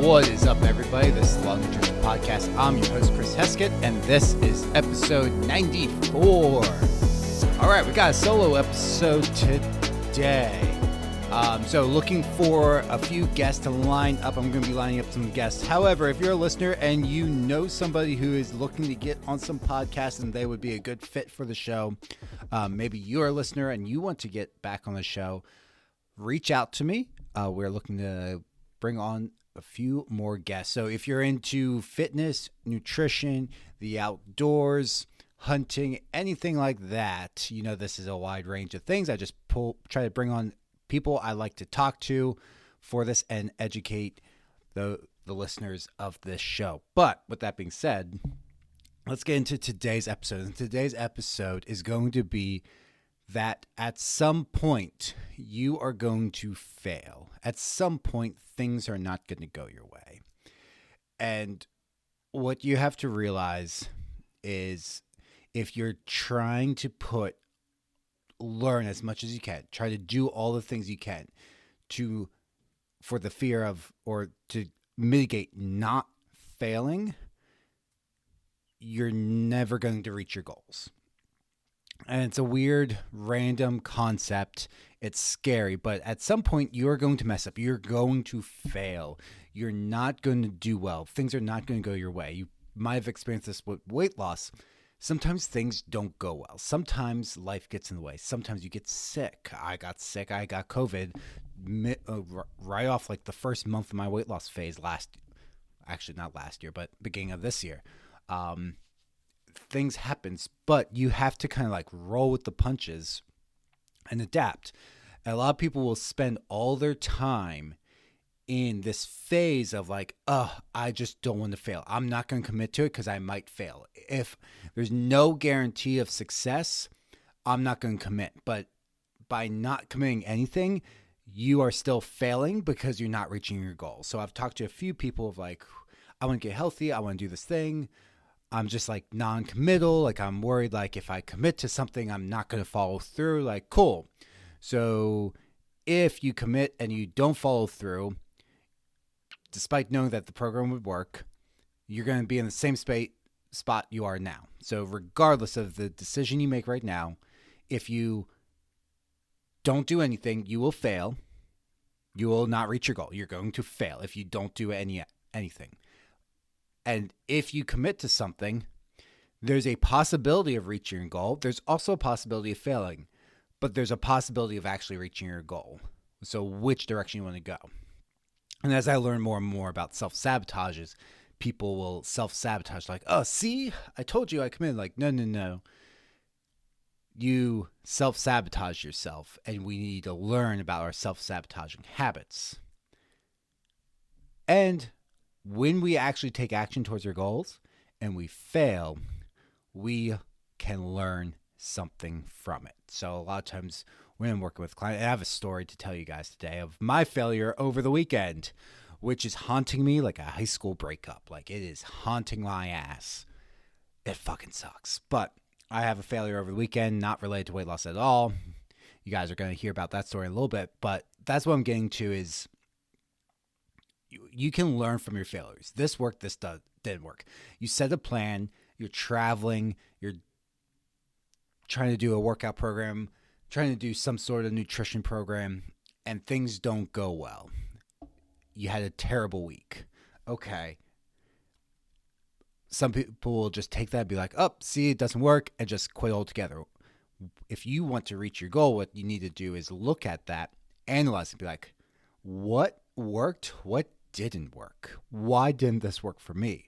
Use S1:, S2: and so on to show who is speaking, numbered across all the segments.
S1: What is up, everybody? This is Long Nutrition Podcast. I'm your host, Chris Heskett, and this is episode 94. All right, we got a solo episode today. So looking for a few guests to line up. I'm going to be lining up some guests. However, if you're a listener and you know somebody who is looking to get on some podcasts and they would be a good fit for the show, maybe you're a listener and you want to get back on the show, reach out to me. We're looking to bring on a few more guests. So if you're into fitness, nutrition, the outdoors, hunting, anything like that, you know, this is a wide range of things. I just try to bring on people I like to talk to for this and educate the listeners of this show. But with that being said, let's get into today's episode. And today's episode is going to be that at some point you are going to fail. At some point, things are not going to go your way. And what you have to realize is if you're trying to learn as much as you can, try to do all the things you can for the fear of, or to mitigate not failing, you're never going to reach your goals. And it's a weird, random concept. It's scary, but at some point you're going to mess up. You're going to fail. You're not going to do well. Things are not going to go your way. You might have experienced this with weight loss. Sometimes things don't go well. Sometimes life gets in the way. Sometimes you get sick. I got sick. I got COVID right off like the first month of my weight loss phase not last year, but beginning of this year. Things happens, but you have to kind of like roll with the punches and adapt. And a lot of people will spend all their time in this phase of like, I just don't want to fail. I'm not going to commit to it because I might fail. If there's no guarantee of success, I'm not going to commit. But by not committing anything, you are still failing because you're not reaching your goal. So I've talked to a few people of like, I want to get healthy. I want to do this thing. I'm just like non-committal. Like I'm worried like if I commit to something, I'm not going to follow through. Like, cool. So if you commit and you don't follow through, despite knowing that the program would work, you're going to be in the same spot you are now. So regardless of the decision you make right now, if you don't do anything, you will fail. You will not reach your goal. You're going to fail if you don't do anything. And if you commit to something, there's a possibility of reaching your goal. There's also a possibility of failing, but there's a possibility of actually reaching your goal. So which direction you want to go. And as I learn more and more about self-sabotages, people will self-sabotage like, oh, see, I told you I committed. Like, no. You self-sabotage yourself, and we need to learn about our self-sabotaging habits. And when we actually take action towards our goals and we fail, we can learn something from it. So a lot of times when I'm working with clients, I have a story to tell you guys today of my failure over the weekend, which is haunting me like a high school breakup. Like it is haunting my ass. It fucking sucks. But I have a failure over the weekend, not related to weight loss at all. You guys are going to hear about that story in a little bit, but that's what I'm getting to is you can learn from your failures. This worked, this didn't work. You set a plan, you're traveling, you're trying to do a workout program, trying to do some sort of nutrition program, and things don't go well. You had a terrible week. Okay. Some people will just take that and be like, see, it doesn't work, and just quit altogether. If you want to reach your goal, what you need to do is look at that, analyze and be like, what worked? What didn't work? Why didn't this work for me?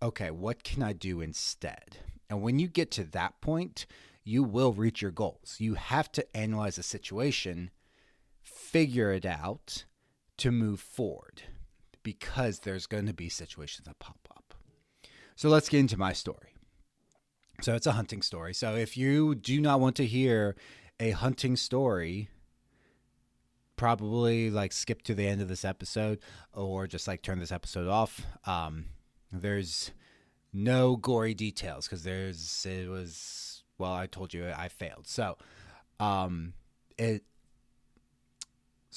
S1: Okay, what can I do instead? And when you get to that point, you will reach your goals. You have to analyze the situation, figure it out to move forward because there's going to be situations that pop up. So let's get into my story. So it's a hunting story. So if you do not want to hear a hunting story, probably like skip to the end of this episode or just like turn this episode off. There's no gory details because I told you I failed. So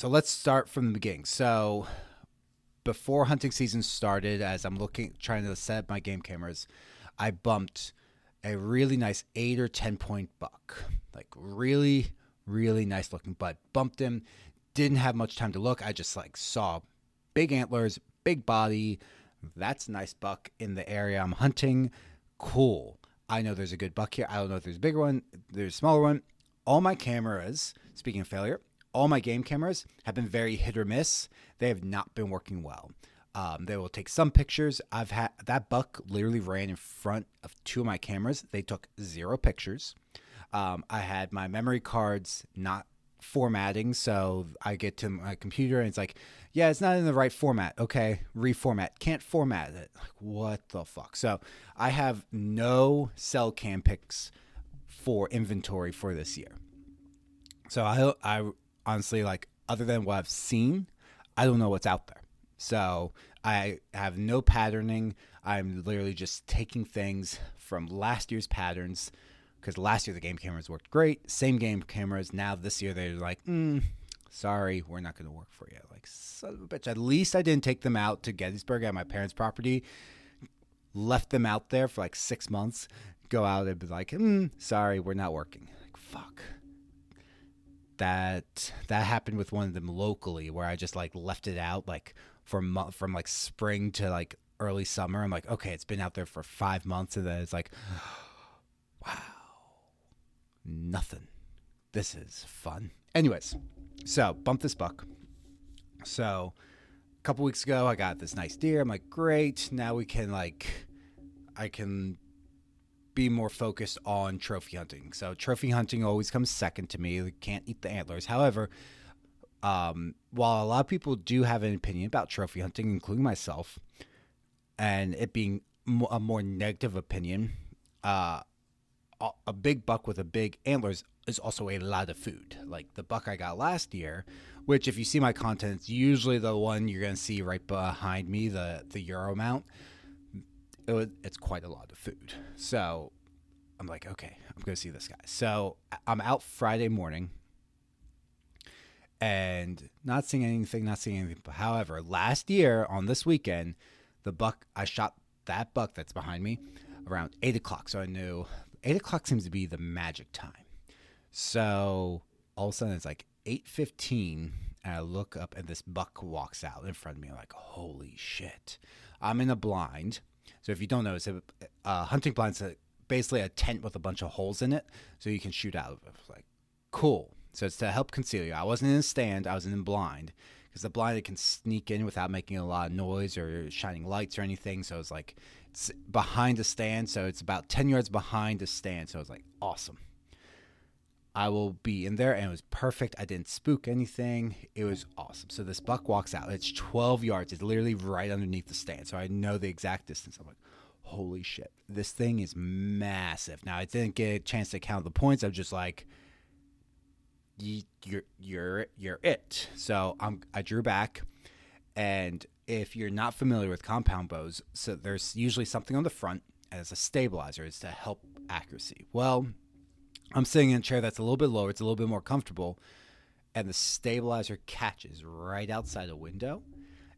S1: let's start from the beginning. So before hunting season started, as I'm trying to set up my game cameras, I bumped a really nice 8 or 10 point buck, like really, really nice looking butt. Bumped him, didn't have much time to look. I just like saw big antlers, big body. That's a nice buck in the area I'm hunting. Cool. I know there's a good buck here. I don't know if there's a bigger one, there's a smaller one. All my cameras, speaking of failure, all my game cameras have been very hit or miss. They have not been working well. They will take some pictures. I've had that buck literally ran in front of 2 of my cameras. They took 0 pictures. I had my memory cards not formatting, so I get to my computer and it's like, yeah, it's not in the right format. Okay, reformat. Can't format it. Like, what the fuck? So I have no cell cam pics for inventory for this year. So I honestly, like, other than what I've seen, I don't know what's out there. So I have no patterning. I'm literally just taking things from last year's patterns, because last year the game cameras worked great. Same game cameras. Now this year they're like, sorry, we're not going to work for you. Like, son of a bitch. At least I didn't take them out to Gettysburg at my parents' property. Left them out there for like 6 months. Go out and be like, sorry, we're not working. Like, fuck. That happened with one of them locally, where I just like left it out like from like spring to like early summer. I'm like, okay, it's been out there for 5 months, and then it's like, wow, nothing. This is fun. Anyways, so bump this buck. So a couple weeks ago, I got this nice deer. I'm like, great. Now I can be more focused on trophy hunting. So trophy hunting always comes second to me. We can't eat the antlers. However, while a lot of people do have an opinion about trophy hunting, including myself, and it being a more negative opinion, a big buck with a big antlers is also a lot of food. Like the buck I got last year, which if you see my content, it's usually the one you're going to see right behind me, the Euro mount. It's quite a lot of food. So I'm like, okay, I'm going to see this guy. So I'm out Friday morning and not seeing anything. But however, last year on this weekend, I shot that buck that's behind me around 8 o'clock. So I knew 8 o'clock seems to be the magic time. So all of a sudden it's like 8:15 and I look up and this buck walks out in front of me. I'm like, holy shit. I'm in a blind. So if you don't know, it's a hunting blind. It's basically a tent with a bunch of holes in it, so you can shoot out of it. It's like, cool. So it's to help conceal you. I wasn't in a stand. I was in a blind, because the blind, it can sneak in without making a lot of noise or shining lights or anything. So it's like it's behind the stand. So it's about 10 yards behind the stand. So it's like, awesome. I will be in there, and it was perfect. I didn't spook anything. It was awesome. So this buck walks out. It's 12 yards. It's literally right underneath the stand. So I know the exact distance. I'm like, holy shit. This thing is massive. Now, I didn't get a chance to count the points. I was just like, you're it. So I drew back. And if you're not familiar with compound bows, so there's usually something on the front as a stabilizer. It's to help accuracy. Well, I'm sitting in a chair that's a little bit lower. It's a little bit more comfortable. And the stabilizer catches right outside a window.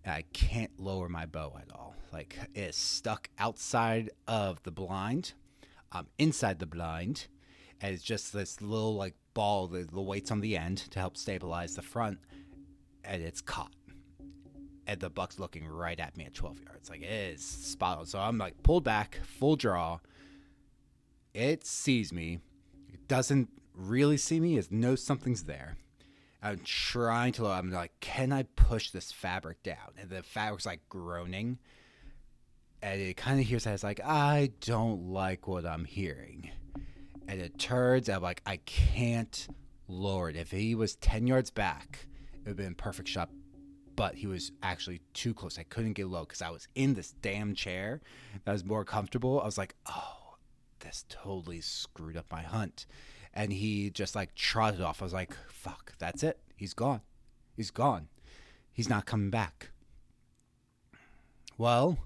S1: And I can't lower my bow at all. Like, it's stuck outside of the blind. I'm inside the blind. And it's just this little, like, ball. The weight's on the end to help stabilize the front. And it's caught. And the buck's looking right at me at 12 yards. Like, it is spot on. So I'm, like, pulled back, full draw. It sees me. Doesn't really see me. It knows something's there. I'm trying to. I'm like, can I push this fabric down? And the fabric's like groaning, and it kind of hears that. It's like, I don't like what I'm hearing, and it turns. I'm like, I can't lower it. If he was 10 yards back, it would have been a perfect shot. But he was actually too close. I couldn't get low because I was in this damn chair that was more comfortable. I was like, oh, this totally screwed up my hunt. And he just like trotted off. I was like, fuck, that's it. He's gone. He's gone. He's not coming back. Well,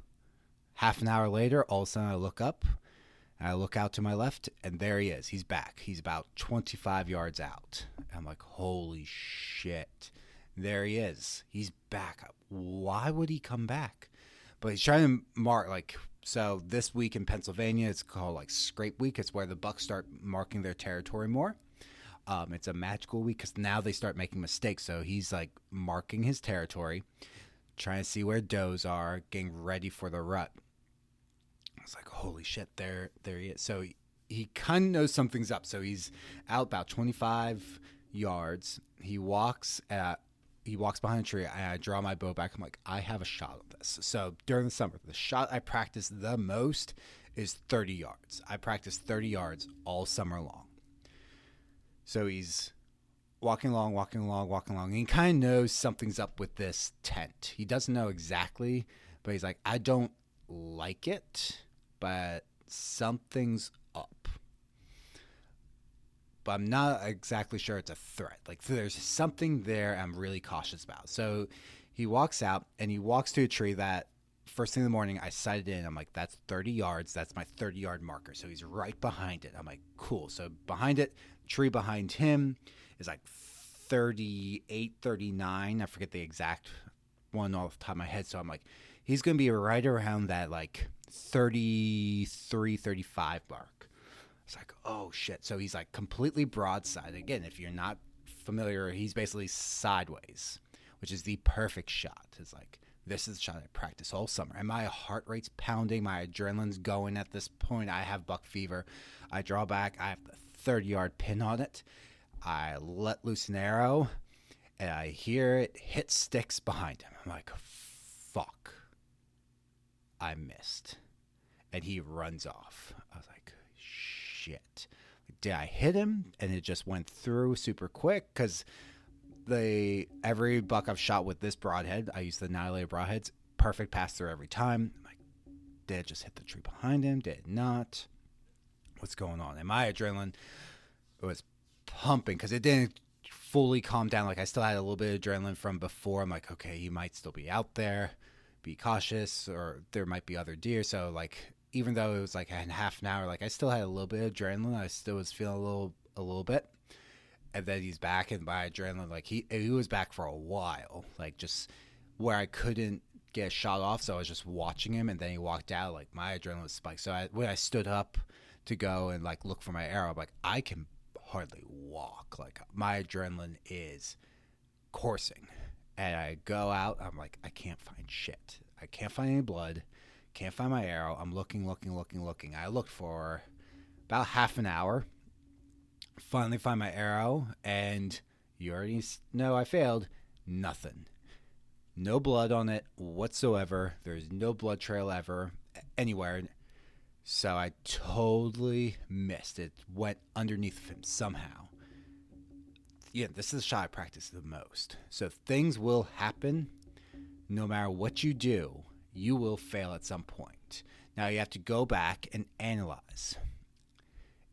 S1: half an hour later, all of a sudden I look up and I look out to my left, and there he is. He's back. He's about 25 yards out. I'm like, holy shit. There he is. He's back. Why would he come back? But he's trying to mark, like, so this week in Pennsylvania, it's called like Scrape Week. It's where the Bucks start marking their territory more. It's a magical week because now they start making mistakes. So he's like marking his territory, trying to see where does are, getting ready for the rut. I was like, holy shit, there he is. So he kind of knows something's up. So he's out about 25 yards. He walks behind a tree, and I draw my bow back. I'm like, I have a shot of this. So during the summer, the shot I practice the most is 30 yards. I practice 30 yards all summer long. So he's walking along. And he kind of knows something's up with this tent. He doesn't know exactly, but he's like, I don't like it, but something's up. But I'm not exactly sure it's a threat. Like, there's something there I'm really cautious about. So he walks out, and he walks to a tree that first thing in the morning I sighted in. I'm like, that's 30 yards. That's my 30-yard marker. So he's right behind it. I'm like, cool. So behind it, tree behind him is like 38, 39. I forget the exact one off the top of my head. So I'm like, he's going to be right around that like 33, 35 mark. It's like, oh shit. So he's like completely broadside. Again, if you're not familiar, he's basically sideways, which is the perfect shot. It's like, this is the shot I practice all summer. And my heart rate's pounding. My adrenaline's going at this point. I have buck fever. I draw back. I have the 30-yard pin on it. I let loose an arrow, and I hear it hit sticks behind him. I'm like, fuck. I missed. And he runs off. I was like, shit. Did I hit him? And it just went through super quick because every buck I've shot with this broadhead, I use the Annihilator broadheads, perfect pass through every time. I'm like, did it just hit the tree behind him? Did it not? What's going on? And my adrenaline was pumping because it didn't fully calm down. Like, I still had a little bit of adrenaline from before. I'm like, okay, he might still be out there. Be cautious, or there might be other deer. So like, even though it was like in half an hour, like I still had a little bit of adrenaline. I still was feeling a little bit. And then he's back, and my adrenaline, like he was back for a while, like just where I couldn't get a shot off. So I was just watching him, and then he walked out. Like, my adrenaline was spiked. So when I stood up to go and like look for my arrow, I'm like, I can hardly walk. Like, my adrenaline is coursing. And I go out, I'm like, I can't find shit. I can't find any blood. Can't find my arrow. I'm looking. I looked for about half an hour. Finally find my arrow, and you already know I failed. Nothing. No blood on it whatsoever. There's no blood trail ever anywhere. So I totally missed. It went underneath of him somehow. Yeah, this is the shot I practice the most. So things will happen. No matter what you do, you will fail at some point. Now you have to go back and analyze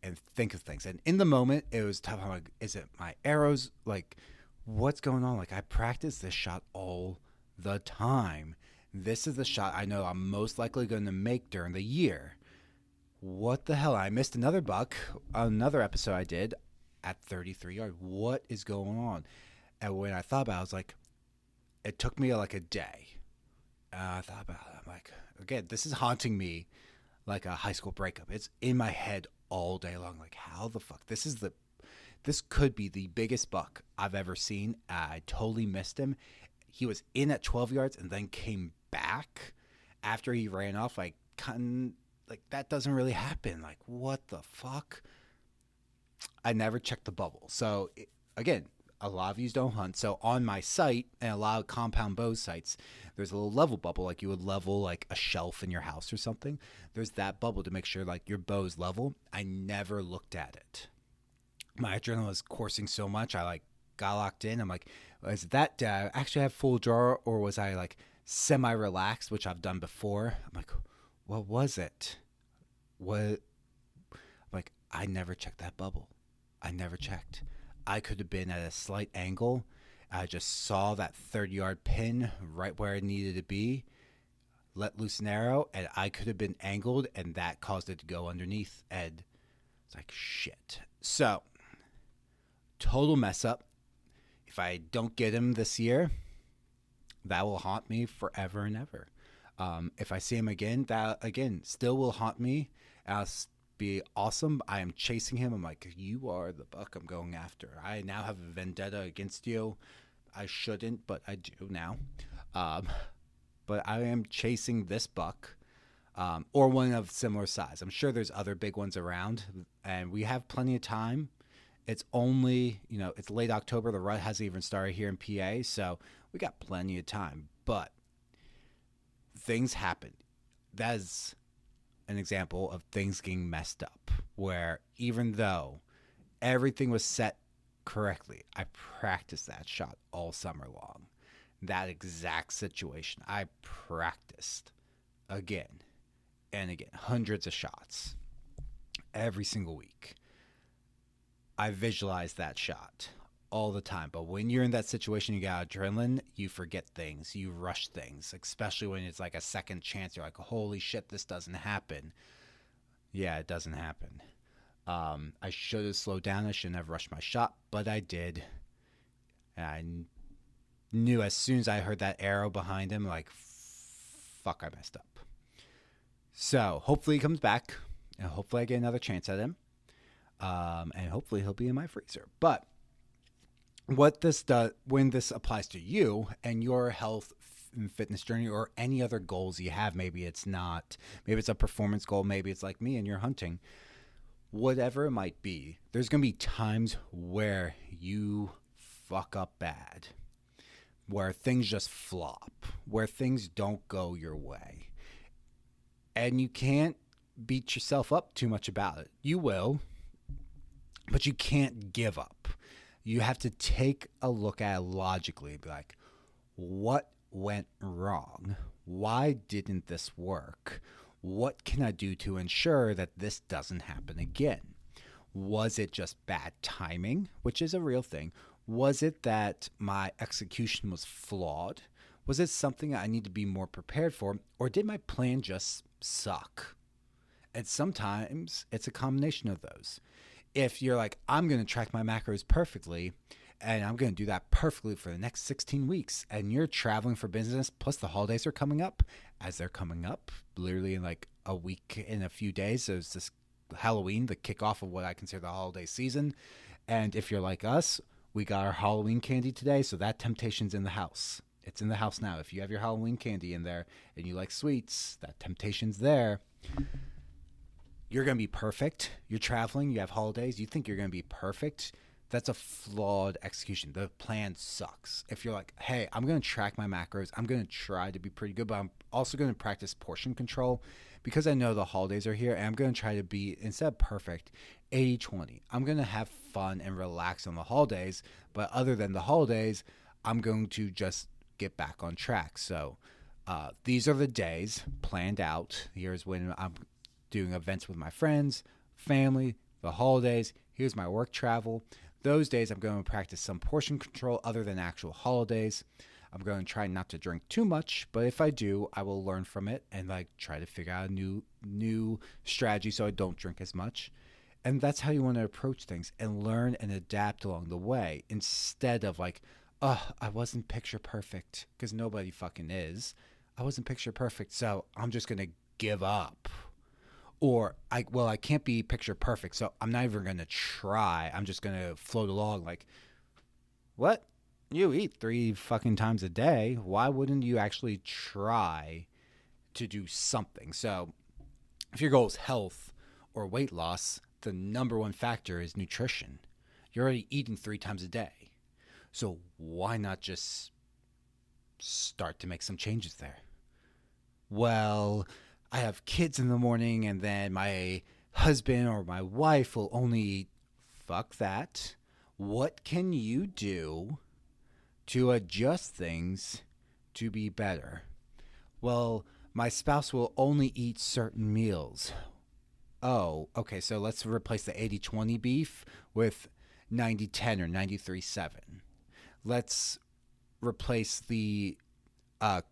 S1: and think of things. And in the moment, it was tough. I'm like, is it my arrows? Like, what's going on? Like, I practice this shot all the time. This is the shot I know I'm most likely going to make during the year. What the hell? I missed another buck, another episode I did at 33 yards. What is going on? And when I thought about it, I was like, it took me like a day. I thought about it. I'm like, again, this is haunting me like a high school breakup. It's in my head all day long. Like, how the fuck? This could be the biggest buck I've ever seen. I totally missed him. He was in at 12 yards and then came back after he ran off. Like, that doesn't really happen. Like, what the fuck? I never checked the bubble. So, again, a lot of you don't hunt. So on my site and a lot of compound bow sites, there's a little level bubble, like you would level like a shelf in your house or something. There's that bubble to make sure like your bow's level. I never looked at it. My adrenaline was coursing so much. I like got locked in. I'm like, is that, did I actually have full draw, or was I like semi-relaxed, which I've done before? I'm like, what was it? What? Like, I never checked that bubble. I never checked. I could have been at a slight angle. I just saw that 30-yard pin right where it needed to be, let loose an arrow, and I could have been angled, and that caused it to go underneath. And it's like, shit. So, total mess up. if I don't get him this year, that will haunt me forever and ever. If I see him again, that again still will haunt me. I'll be awesome. I am chasing him. I'm like, you are the buck I'm going after. I now have a vendetta against you. I shouldn't, but I do now. But I am chasing this buck, or one of similar size. I'm sure there's other big ones around, and we have plenty of time. It's only, it's late October. The rut hasn't even started here in PA, so we got plenty of time. But things happen. That is an example of things getting messed up, where even though everything was set correctly, I practiced that shot all summer long. That exact situation, I practiced again and again, hundreds of shots every single week. I visualized that shot all the time. But when you're in that situation, you got adrenaline, you forget things, you rush things, especially when it's like a second chance. You're like, holy shit, this doesn't happen. Yeah, it doesn't happen. I should have slowed down. I shouldn't have rushed my shot, but I did. And I knew as soon as I heard that arrow behind him, like, fuck, I messed up. So hopefully he comes back, and hopefully I get another chance at him. And hopefully he'll be in my freezer. But what this does, when this applies to you and your health and fitness journey, or any other goals you have, maybe it's a performance goal, maybe it's like me and you're hunting, whatever it might be, there's going to be times where you fuck up bad, where things just flop, where things don't go your way. And you can't beat yourself up too much about it. You will, but you can't give up. You have to take a look at it logically and be like, what went wrong? Why didn't this work? What can I do to ensure that this doesn't happen again? Was it just bad timing, which is a real thing? Was it that my execution was flawed? Was it something I need to be more prepared for? Or did my plan just suck? And sometimes it's a combination of those. If you're like, I'm going to track my macros perfectly, and I'm going to do that perfectly for the next 16 weeks, and you're traveling for business, plus the holidays are coming up, as they're coming up, literally in like a week, in a few days. So it's this Halloween, the kickoff of what I consider the holiday season. And if you're like us, we got our Halloween candy today, so that temptation's in the house. It's in the house now. If you have your Halloween candy in there and you like sweets, that temptation's there. You're going to be perfect. You're traveling. You have holidays. You think you're going to be perfect. That's a flawed execution. The plan sucks. If you're like, hey, I'm going to track my macros. I'm going to try to be pretty good, but I'm also going to practice portion control because I know the holidays are here, and I'm going to try to be, instead of perfect, 80-20. I'm going to have fun and relax on the holidays, but other than the holidays, I'm going to just get back on track. So these are the days planned out. Here's when I'm doing events with my friends, family, the holidays. Here's my work travel. Those days I'm going to practice some portion control other than actual holidays. I'm going to try not to drink too much, but if I do, I will learn from it and like try to figure out a new strategy so I don't drink as much. And that's how you want to approach things and learn and adapt along the way, instead of like, oh, I wasn't picture perfect, because nobody fucking is. I wasn't picture perfect, so I'm just going to give up. Or, I can't be picture perfect, so I'm not even going to try. I'm just going to float along like, what? You eat 3 fucking times a day. Why wouldn't you actually try to do something? So if your goal is health or weight loss, the number one factor is nutrition. You're already eating 3 times a day. So why not just start to make some changes there? Well, I have kids in the morning, and then my husband or my wife will only eat. Fuck that. What can you do to adjust things to be better? Well, my spouse will only eat certain meals. Oh, okay, so let's replace the 80-20 beef with 90-10 or 93-7. Let's replace the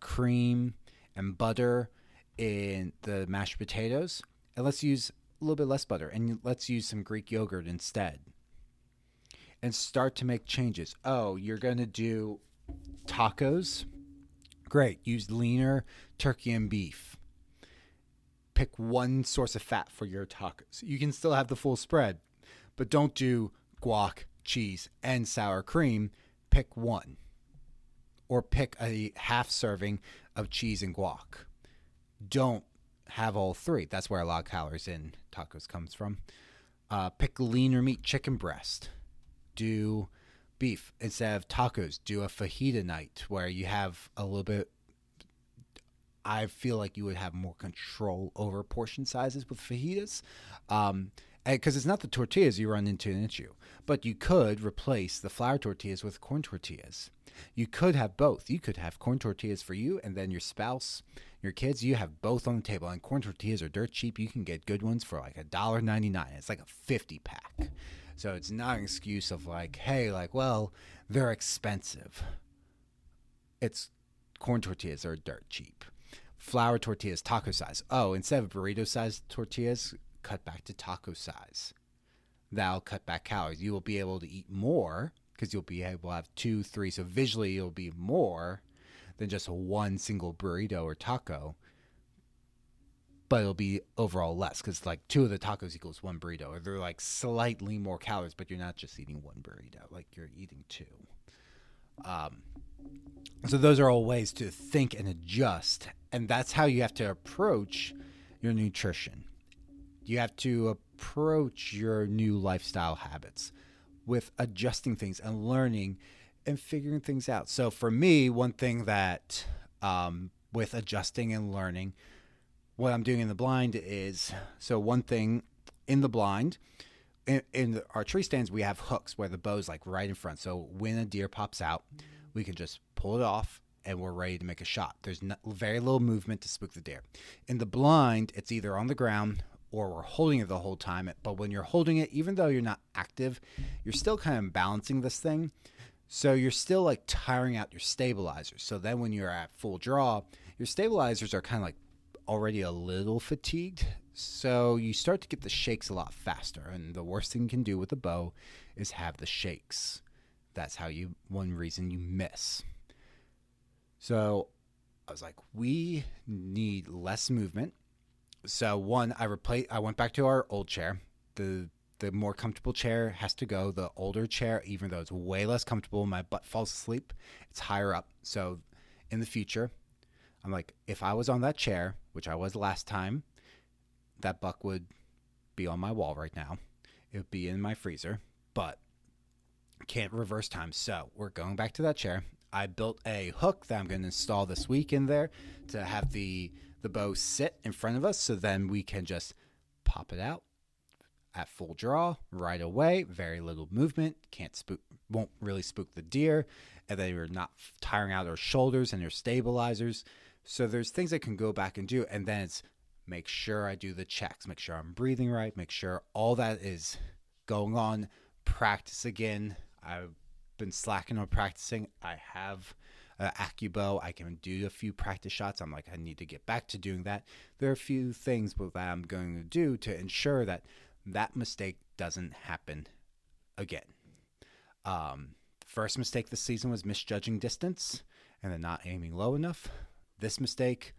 S1: cream and butter in the mashed potatoes, and let's use a little bit less butter, and let's use some Greek yogurt instead. and start to make changes. Oh, you're going to do tacos? Great. Use leaner turkey and beef. Pick one source of fat for your tacos. You can still have the full spread, but don't do guac, cheese, and sour cream. Pick one. Or pick a half serving of cheese and guac. Don't have all three. That's where a lot of calories in tacos comes from. Pick leaner meat, chicken breast. Do beef. Instead of tacos, do a fajita night where you have a little bit. I feel like you would have more control over portion sizes with fajitas. Because it's not the tortillas you run into an issue. But you could replace the flour tortillas with corn tortillas. You could have both. You could have corn tortillas for you and then your spouse, your kids. You have both on the table. And corn tortillas are dirt cheap. You can get good ones for like $1.99. It's like a 50 pack. So it's not an excuse of like, hey, like, well, they're expensive. It's corn tortillas are dirt cheap. Flour tortillas, taco size. Oh, instead of burrito sized tortillas, cut back to taco size. That'll cut back calories. You will be able to eat more because you'll be able to have 2, 3. So visually, it'll be more than just one single burrito or taco. But it'll be overall less because like 2 of the tacos equals 1 burrito. Or they're like slightly more calories, but you're not just eating 1 burrito. Like you're eating 2. So those are all ways to think and adjust. And that's how you have to approach your nutrition. You have to approach your new lifestyle habits with adjusting things and learning and figuring things out. So for me, one thing that with adjusting and learning, what I'm doing in the blind is, so one thing in the blind, in our tree stands, we have hooks where the bow's like right in front. So when a deer pops out, we can just pull it off and we're ready to make a shot. There's very little movement to spook the deer. In the blind, it's either on the ground or we're holding it the whole time. But when you're holding it, even though you're not active, you're still kind of balancing this thing. So you're still like tiring out your stabilizers. So then when you're at full draw, your stabilizers are kind of like already a little fatigued. So you start to get the shakes a lot faster. And the worst thing you can do with a bow is have the shakes. That's one reason you miss. So I was like, we need less movement. So one, I went back to our old chair. The more comfortable chair has to go. The older chair, even though it's way less comfortable, my butt falls asleep. It's higher up. So in the future, I'm like, if I was on that chair, which I was last time, that buck would be on my wall right now. It would be in my freezer, but can't reverse time. So we're going back to that chair. I built a hook that I'm going to install this week in there to have the bow sit in front of us. So then we can just pop it out at full draw right away. Very little movement. Won't really spook the deer. And then we're not tiring out our shoulders and our stabilizers. So there's things I can go back and do. And then it's make sure I do the checks. Make sure I'm breathing right. Make sure all that is going on. Practice again. I've been slacking on practicing. I have AccuBow. I can do a few practice shots. I'm like, I need to get back to doing that. There are a few things that I'm going to do to ensure that mistake doesn't happen again. First mistake this season was misjudging distance and then not aiming low enough. This mistake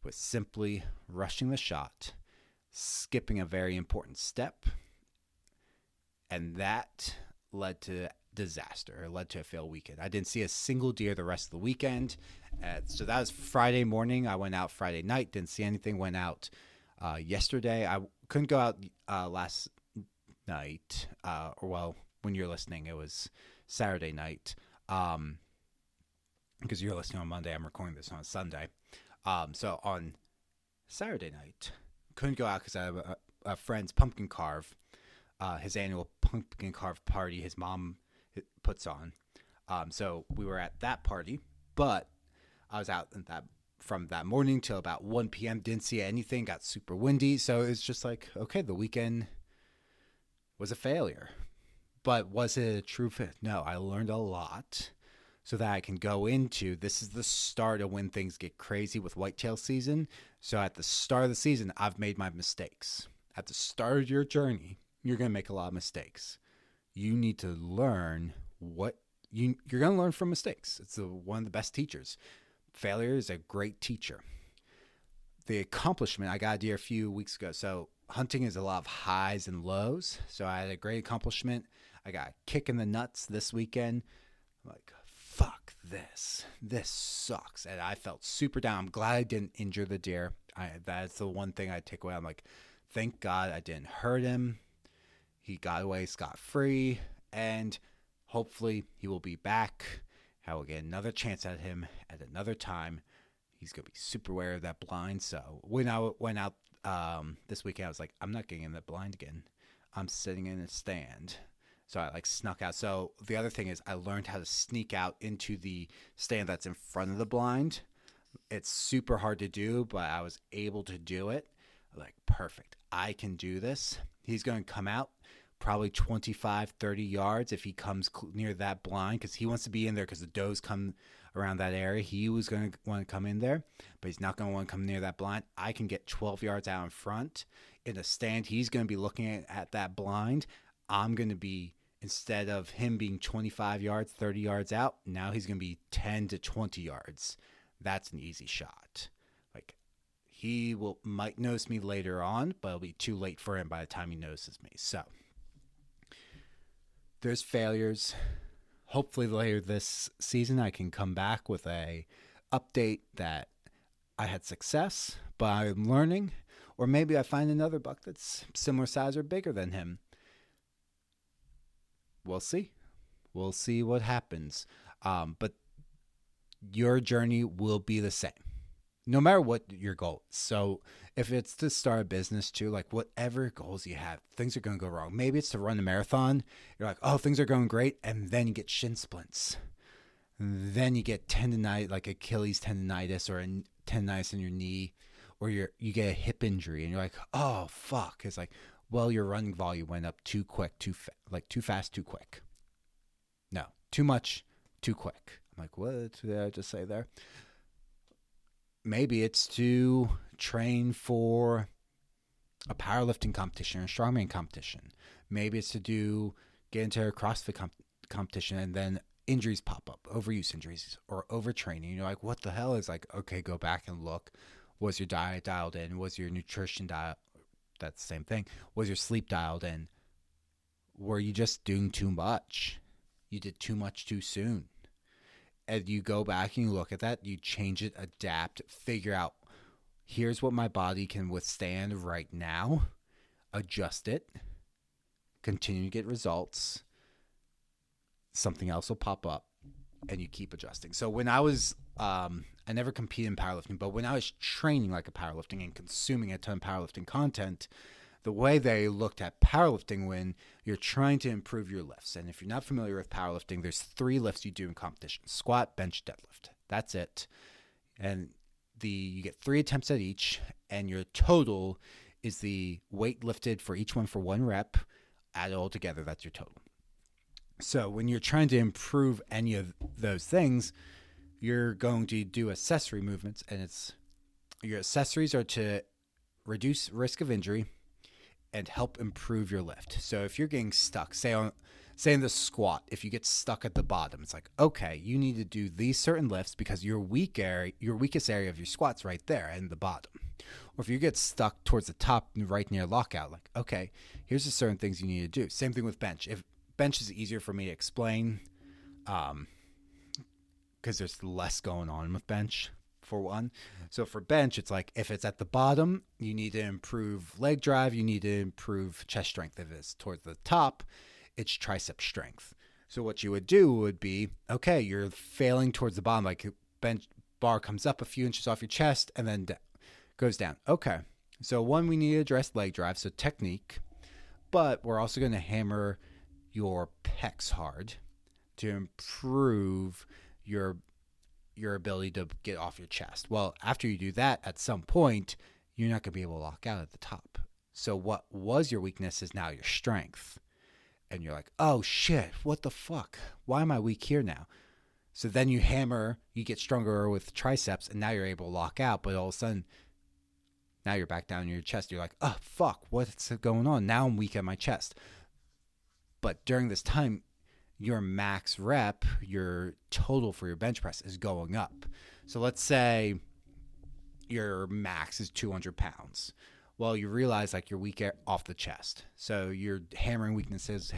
S1: was simply rushing the shot, skipping a very important step, and that led to disaster. It led to a failed weekend. I didn't see a single deer the rest of the weekend. So that was Friday morning. I went out Friday night, didn't see anything. Went out yesterday. I couldn't go out last night. When you're listening, it was Saturday night. Because you're listening on Monday, I'm recording this on Sunday. So on Saturday night, couldn't go out because I have a friend's pumpkin carve, his annual pumpkin carve party his mom puts on. So we were at that party, but I was out from that morning till about 1 p.m. Didn't see anything, got super windy. So it's just like, okay, the weekend was a failure. But was it a true fit? No, I learned a lot so that I can go into, this is the start of when things get crazy with whitetail season. So at the start of the season, I've made my mistakes. At the start of your journey, you're going to make a lot of mistakes. You need to learn what you're going to learn from mistakes. It's one of the best teachers. Failure is a great teacher. The accomplishment, I got a deer a few weeks ago. So hunting is a lot of highs and lows. So I had a great accomplishment. I got a kick in the nuts this weekend. I'm like, fuck this. This sucks. And I felt super down. I'm glad I didn't injure the deer. That's the one thing I take away. I'm like, thank God I didn't hurt him. He got away scot-free. And hopefully he will be back. I will get another chance at him at another time. He's going to be super aware of that blind. So when I went out this weekend, I was like, I'm not getting in that blind again. I'm sitting in a stand. So I snuck out. So the other thing is I learned how to sneak out into the stand that's in front of the blind. It's super hard to do, but I was able to do it. Like, perfect. I can do this. He's going to come out probably 25, 30 yards if he comes near that blind, because he wants to be in there because the does come around that area. He was going to want to come in there, but he's not going to want to come near that blind. I can get 12 yards out in front in a stand. He's going to be looking at that blind. I'm going to be, instead of him being 25 yards, 30 yards out, now he's going to be 10 to 20 yards. That's an easy shot. Like, he might notice me later on, but it'll be too late for him by the time he notices me. So there's failures. Hopefully later this season I can come back with a update that I had success, but I'm learning. Or maybe I find another buck that's similar size or bigger than him. We'll see. We'll see what happens. But your journey will be the same, no matter what your goal is. So if it's to start a business too, like whatever goals you have, things are going to go wrong. Maybe it's to run a marathon. You're like, oh, things are going great. And then you get shin splints. And then you get tendonitis, like Achilles tendonitis or a tendonitis in your knee, or you get a hip injury and you're like, oh, fuck. It's like, well, your running volume went up too quick, too fast, too quick. No, too much, too quick. I'm like, what did I just say there? Maybe it's to train for a powerlifting competition or a strongman competition. Maybe it's to get into a CrossFit competition and then injuries pop up, overuse injuries or overtraining. You're like, what the hell? Is like, okay, go back and look. Was your diet dialed in? Was your nutrition dialed? That's the same thing. Was your sleep dialed in? Were you just doing too much? You did too much too soon. And you go back and you look at that, you change it, adapt, figure out, here's what my body can withstand right now, adjust it, continue to get results, something else will pop up, and you keep adjusting. So when I was, I never competed in powerlifting, but when I was training like a powerlifting and consuming a ton of powerlifting content, the way they looked at powerlifting when you're trying to improve your lifts. And if you're not familiar with powerlifting, there's 3 lifts you do in competition: squat, bench, deadlift. That's it. And you get 3 attempts at each, and your total is the weight lifted for each one for 1 rep. Add it all together, that's your total. So when you're trying to improve any of those things, you're going to do accessory movements, and your accessories are to reduce risk of injury and help improve your lift. So if you're getting stuck, say in the squat, if you get stuck at the bottom, it's like, okay, you need to do these certain lifts because your weakest area of your squat's right there in the bottom. Or if you get stuck towards the top right near lockout, like, okay, here's the certain things you need to do. Same thing with bench. If bench is easier for me to explain, because there's less going on with bench, for one. So for bench, it's like if it's at the bottom, you need to improve leg drive, you need to improve chest strength. If it's towards the top, it's tricep strength. So what you would do would be, okay, you're failing towards the bottom, like bench bar comes up a few inches off your chest and then goes down. Okay, so one, we need to address leg drive, so technique, but we're also going to hammer your pecs hard to improve your ability to get off your chest. Well, after you do that, at some point, you're not going to be able to lock out at the top. So what was your weakness is now your strength. And you're like, oh shit, what the fuck? Why am I weak here now? So then you hammer, you get stronger with triceps, and now you're able to lock out. But all of a sudden, now you're back down in your chest. You're like, oh fuck, what's going on? Now I'm weak at my chest. But during this time, your max rep, your total for your bench press is going up. So let's say your max is 200 pounds. Well, you realize like you're weak off the chest. So you're hammering weaknesses.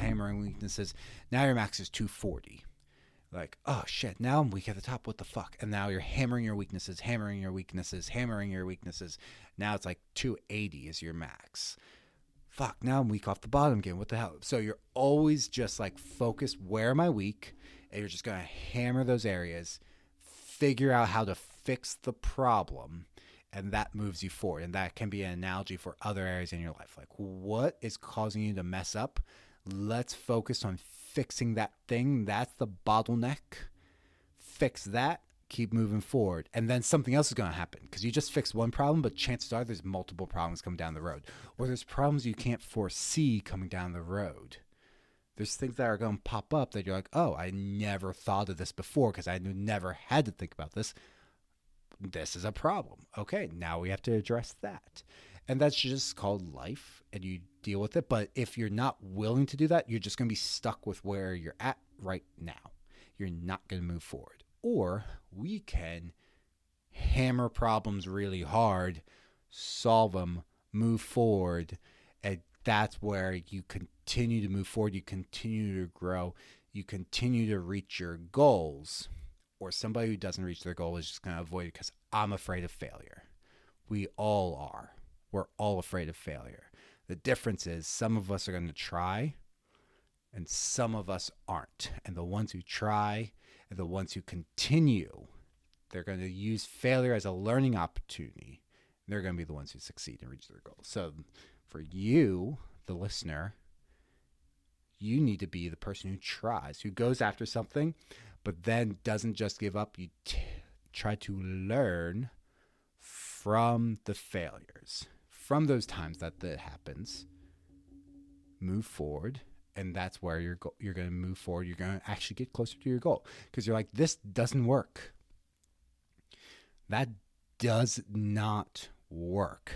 S1: Now your max is 240. Like, oh shit, now I'm weak at the top. What the fuck? And now you're hammering your weaknesses. Now it's like 280 is your max. Fuck, now I'm weak off the bottom again. What the hell? So you're always just like focused, where am I weak? And you're just going to hammer those areas, figure out how to fix the problem, and that moves you forward. And that can be an analogy for other areas in your life. Like, what is causing you to mess up? Let's focus on fixing that thing. That's the bottleneck. Fix that. Keep moving forward. And then something else is going to happen because you just fixed one problem, but chances are there's multiple problems coming down the road. Or there's problems you can't foresee coming down the road. There's things that are going to pop up that you're like, oh, I never thought of this before because I never had to think about this. This is a problem. Okay, now we have to address that. And that's just called life, and you deal with it. But if you're not willing to do that, you're just going to be stuck with where you're at right now. You're not going to move forward. Or we can hammer problems really hard, solve them, move forward, and that's where you continue to move forward. You continue to grow. You continue to reach your goals. Or somebody who doesn't reach their goal is just going to avoid it because I'm afraid of failure. We all are. We're all afraid of failure. The difference is some of us are going to try and some of us aren't. And the ones who try and the ones who continue, they're going to use failure as a learning opportunity. They're going to be the ones who succeed and reach their goals. So for you, the listener, you need to be the person who tries, who goes after something, but then doesn't just give up. You try to learn from the failures, from those times that happens, move forward, and that's where you're going to move forward. You're going to actually get closer to your goal because you're like, this doesn't work. That does not work.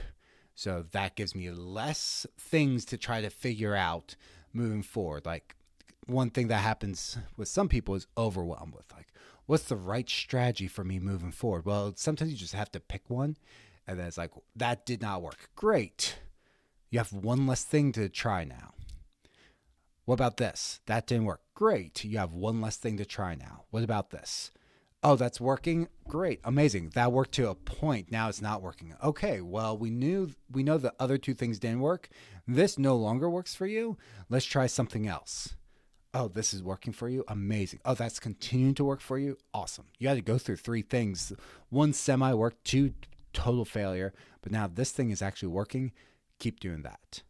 S1: So that gives me less things to try to figure out moving forward. Like one thing that happens with some people is overwhelmed with like, what's the right strategy for me moving forward? Well, sometimes you just have to pick one and then it's like, that did not work. Great. You have one less thing to try now. What about this? That didn't work. Great. You have one less thing to try now. What about this? Oh, that's working. Great. Amazing. That worked to a point. Now it's not working. Okay. Well, we know the other two things didn't work. This no longer works for you. Let's try something else. Oh, this is working for you. Amazing. Oh, that's continuing to work for you. Awesome. You had to go through three things. One semi-work, two total failure. But now this thing is actually working. Keep doing that.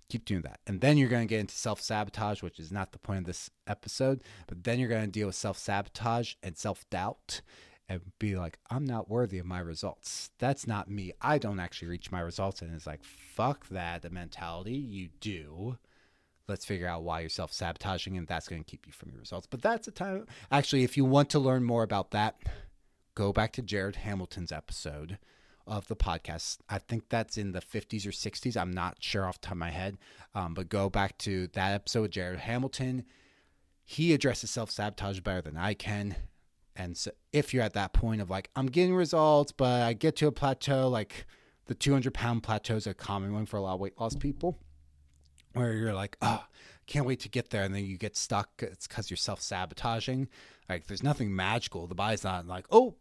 S1: Keep doing that. And then you're going to get into self-sabotage, which is not the point of this episode. But then you're going to deal with self-sabotage and self-doubt and be like, I'm not worthy of my results. That's not me. I don't actually reach my results. And it's like, fuck that, the mentality. You do. Let's figure out why you're self-sabotaging, and that's going to keep you from your results. But that's a time. Actually, if you want to learn more about that, go back to Jared Hamilton's episode of the podcast. I think that's in the 50s or 60s. I'm not sure off the top of my head, but go back to that episode with Jared Hamilton. He addresses self-sabotage better than I can. And so if you're at that point of like, I'm getting results, but I get to a plateau, like the 200-pound plateau is a common one for a lot of weight loss people, where you're like, oh, can't wait to get there. And then you get stuck. It's because you're self-sabotaging. Like there's nothing magical. The body's not like, oh,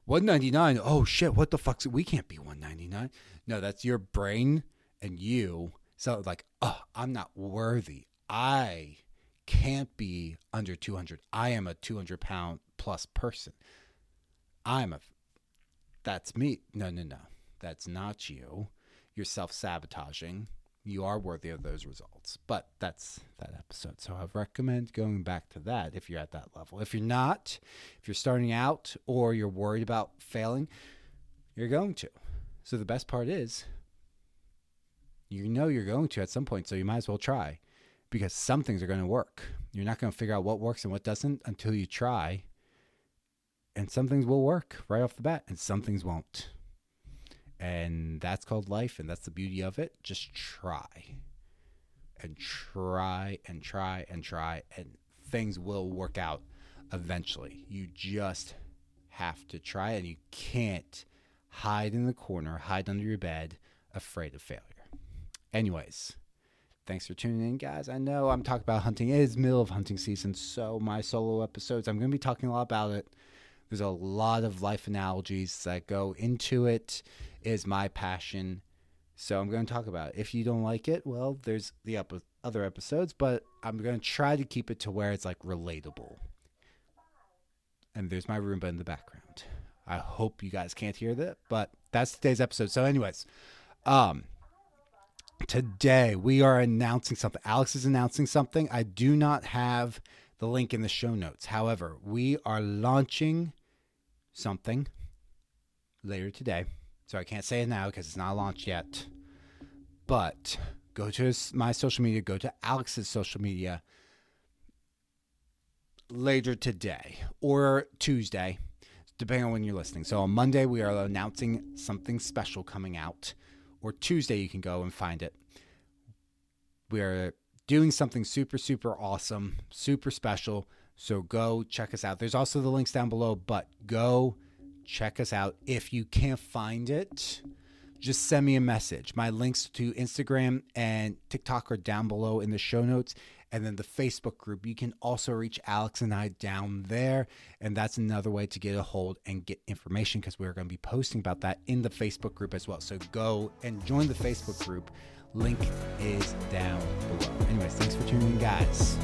S1: 199. Oh shit, what the fuck? We can't be 199. No, that's your brain and you. So like, oh, I'm not worthy. I can't be under 200. I am a 200-pound plus person. That's me. No. That's not you. You're self-sabotaging. You are worthy of those results. But that's that episode. So I recommend going back to that if you're at that level. If you're not, if you're starting out or you're worried about failing, you're going to. So the best part is, you know you're going to at some point, so you might as well try. Because some things are going to work. You're not going to figure out what works and what doesn't until you try. And some things will work right off the bat, and some things won't. And that's called life, and that's the beauty of it. Just try. and try and try and try, and things will work out eventually. You just have to try, and you can't hide in the corner, hide under your bed, afraid of failure. Anyways, thanks for tuning in, guys. I know I'm talking about hunting. It is middle of hunting season, so my solo episodes, I'm going to be talking a lot about it. There's a lot of life analogies that go into it. It is my passion, so I'm going to talk about it. If you don't like it, well, there's the other episodes, but I'm going to try to keep it to where it's like relatable. And there's my Roomba in the background. I hope you guys can't hear that, but that's today's episode. So anyways, today we are announcing something. Alex is announcing something. I do not have the link in the show notes. However, we are launching something later today. So I can't say it now because it's not launched yet. But go to my social media, go to Alex's social media later today or Tuesday, depending on when you're listening. So on Monday, we are announcing something special coming out. Or Tuesday, you can go and find it. We are doing something super, super awesome, super special. So go check us out. There's also the links down below, but go check us out. If you can't find it, just send me a message. My links to Instagram and TikTok are down below in the show notes. And then the Facebook group, you can also reach Alex and I down there. And that's another way to get a hold and get information, because we're going to be posting about that in the Facebook group as well. So go and join the Facebook group. Link is down below. Anyways, thanks for tuning in, guys.